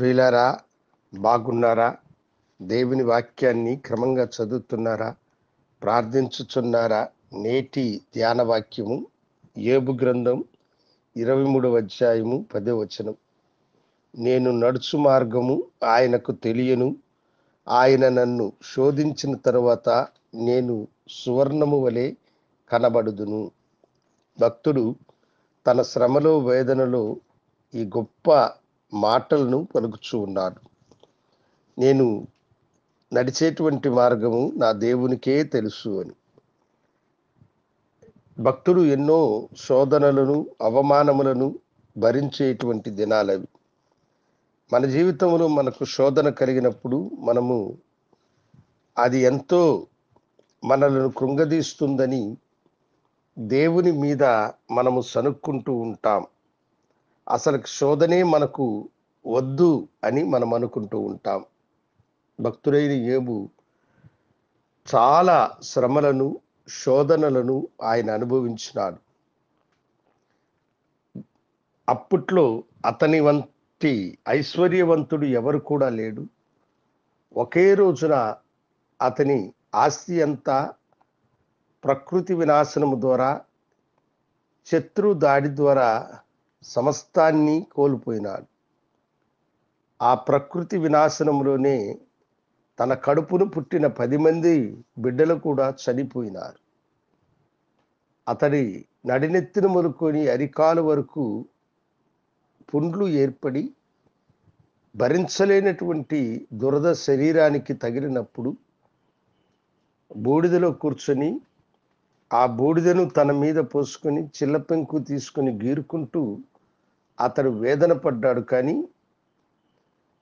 ప్రియులారా, బాగున్నారా? దేవుని వాక్యాన్ని క్రమంగా చదువుతున్నారా? ప్రార్థించుచున్నారా? నేటి ధ్యాన వాక్యము యోబు గ్రంథం 23వ అధ్యాయము 10వ వచనం. నేను నడుచు మార్గము ఆయనకు తెలియను, ఆయన నన్ను శోధించిన తరువాత నేను సువర్ణము వలె కనబడుదును. భక్తుడు తన శ్రమలో వేదనలో ఈ గొప్ప మాటలను పలుకుచూ ఉన్నాడు. నేను నడిచేటువంటి మార్గము నా దేవునికే తెలుసు అని. భక్తుడు ఎన్నో శోధనలను, అవమానములను భరించేటువంటి దినాలవి. మన జీవితంలో మనకు శోధన కలిగినప్పుడు అది ఎంతో మనలను కృంగదీస్తుందని దేవుని మీద మనము సనుక్కుంటూ ఉంటాం. అసలు శోధనే మనకు వద్దు అని మనం అనుకుంటూ ఉంటాం. భక్తుడైన యోబు చాలా శ్రమలను, శోధనలను ఆయన అనుభవించినాడు. అప్పట్లో అతని వంటి ఐశ్వర్యవంతుడు ఎవరు కూడా లేడు. ఒకే రోజున అతని ఆస్తి అంతా ప్రకృతి వినాశనము ద్వారా, శత్రు దాడి ద్వారా సమస్తాన్ని కోల్పోయినాడు. ఆ ప్రకృతి వినాశనంలోనే తన కడుపును పుట్టిన 10 మంది బిడ్డలు కూడా చనిపోయినారు. అతడి నడినెత్తిన మొదలుకొని అరికాలు వరకు పుండ్లు ఏర్పడి భరించలేనటువంటి దురద శరీరానికి తగిలినప్పుడు బూడిదలో కూర్చొని ఆ బూడిదను తన మీద పోసుకొని చిల్లపెంకు తీసుకొని గీరుకుంటూ అతడు వేదన పడ్డాడు. కానీ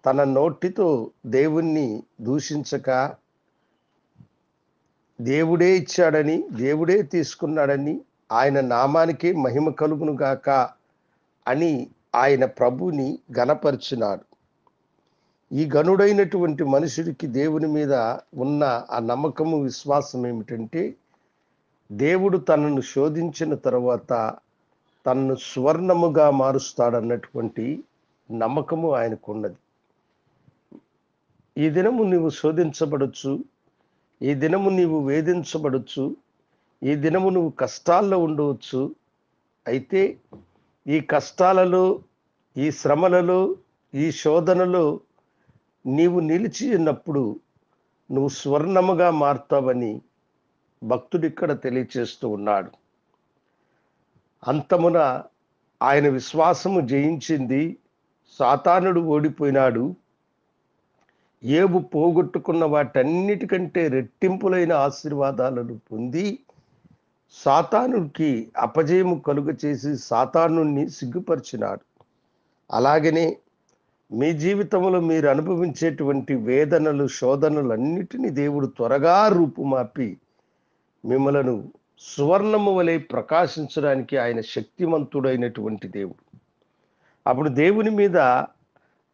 తన నోటితో దేవుణ్ణి దూషించక, దేవుడే ఇచ్చాడని, దేవుడే తీసుకున్నాడని, ఆయన నామానికే మహిమ కలుగును గాక అని ఆయన ప్రభుని గణపరిచినాడు. ఈ గనుడైనటువంటి మనుషుడికి దేవుని మీద ఉన్న ఆ నమ్మకము, విశ్వాసం ఏమిటంటే, దేవుడు తనను శోధించిన తర్వాత తనను సువర్ణముగా మారుస్తాడన్నటువంటి నమ్మకము ఆయనకున్నది. ఈ దినము నీవు శోధించబడొచ్చు, ఈ దినము నీవు వేధించబడొచ్చు, ఈ దినము నువ్వు కష్టాల్లో ఉండవచ్చు. అయితే ఈ కష్టాలలో, ఈ శ్రమలలో, ఈ శోధనలో నీవు నిలిచి ఉన్నప్పుడు నువ్వు స్వర్ణముగా మారుతావని భక్తుడు ఇక్కడ తెలియచేస్తూ ఉన్నాడు. అంతమున ఆయన విశ్వాసము జయించింది, సాతానుడు ఓడిపోయినాడు. యోబు పోగొట్టుకున్న వాటన్నిటికంటే రెట్టింపులైన ఆశీర్వాదాలను పొంది సాతానుడికి అపజయము కలుగచేసి సాతానుణ్ణి సిగ్గుపరిచినాడు. అలాగనే మీ జీవితంలో మీరు అనుభవించేటువంటి వేదనలు, శోధనలు అన్నిటినీ దేవుడు త్వరగా రూపుమాపి మిమ్మలను సువర్ణము వలె ప్రకాశించడానికి ఆయన శక్తిమంతుడైనటువంటి దేవుడు. అప్పుడు దేవుని మీద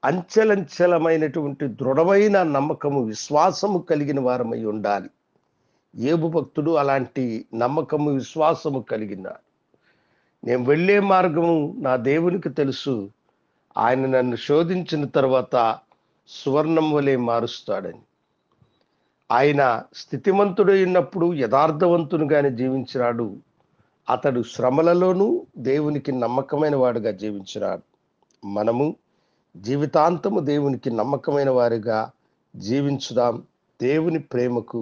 అంచెలంచెలమైనటువంటి దృఢమైన నమ్మకము, విశ్వాసము కలిగిన వారమై ఉండాలి. యోబు భక్తుడు అలాంటి నమ్మకము, విశ్వాసము కలిగినాడు. నేను వెళ్ళే మార్గము నా దేవునికి తెలుసు, ఆయన నన్ను శోధించిన తర్వాత సువర్ణం వలె మారుస్తాడని. ఆయన స్థితిమంతుడైనప్పుడు యథార్థవంతునిగానే జీవించినాడు. అతడు శ్రమలలోనూ దేవునికి నమ్మకమైన వాడుగా జీవించినాడు. మనము జీవితాంతము దేవునికి నమ్మకమైన వారిగా జీవించుదాం. దేవుని ప్రేమకు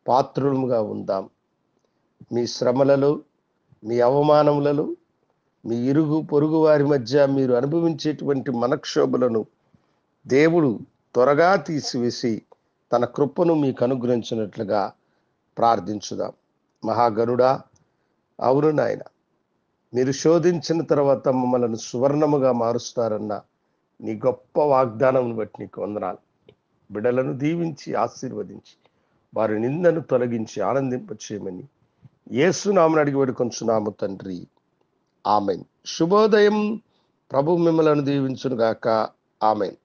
పాత్రులముగా ఉందాం. మీ శ్రమలలో, మీ అవమానములలో, మీ ఇరుగు పొరుగు వారి మధ్య మీరు అనుభవించేటువంటి మనక్షోభలను దేవుడు త్వరగా తీసివేసి తన కృపను మీకు అనుగ్రహించినట్లుగా ప్రార్థించుదాం. మహాగరుడా, అవును నాయన, మీరు శోధించిన తర్వాత మమ్మల్ని సువర్ణముగా మారుస్తారన్న నీ గొప్ప వాగ్దానం బట్టి నీకు వందనాలు. బిడ్డలను దీవించి ఆశీర్వదించి వారి నిందను తొలగించి ఆనందింపచేయమని యేసు నామమున అడిగి వేడుకొంచున్నాము తండ్రి, ఆమేన్. శుభోదయం. ప్రభు మిమ్మలను దీవించును గాక. ఆమేన్.